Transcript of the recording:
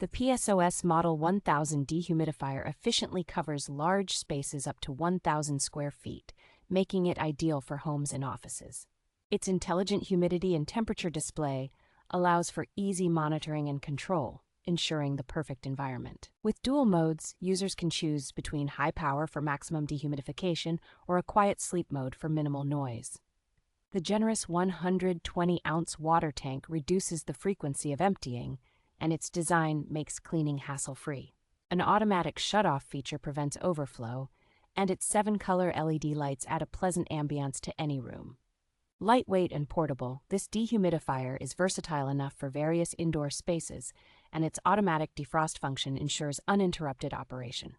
The PSOS Model 1000 dehumidifier efficiently covers large spaces up to 1,000 square feet, making it ideal for homes and offices. Its intelligent humidity and temperature display allows for easy monitoring and control, ensuring the perfect environment. With dual modes, users can choose between high power for maximum dehumidification or a quiet sleep mode for minimal noise. The generous 120-ounce water tank reduces the frequency of emptying, and its design makes cleaning hassle-free. An automatic shut-off feature prevents overflow, and its 7-color LED lights add a pleasant ambiance to any room. Lightweight and portable, this dehumidifier is versatile enough for various indoor spaces, and its automatic defrost function ensures uninterrupted operation.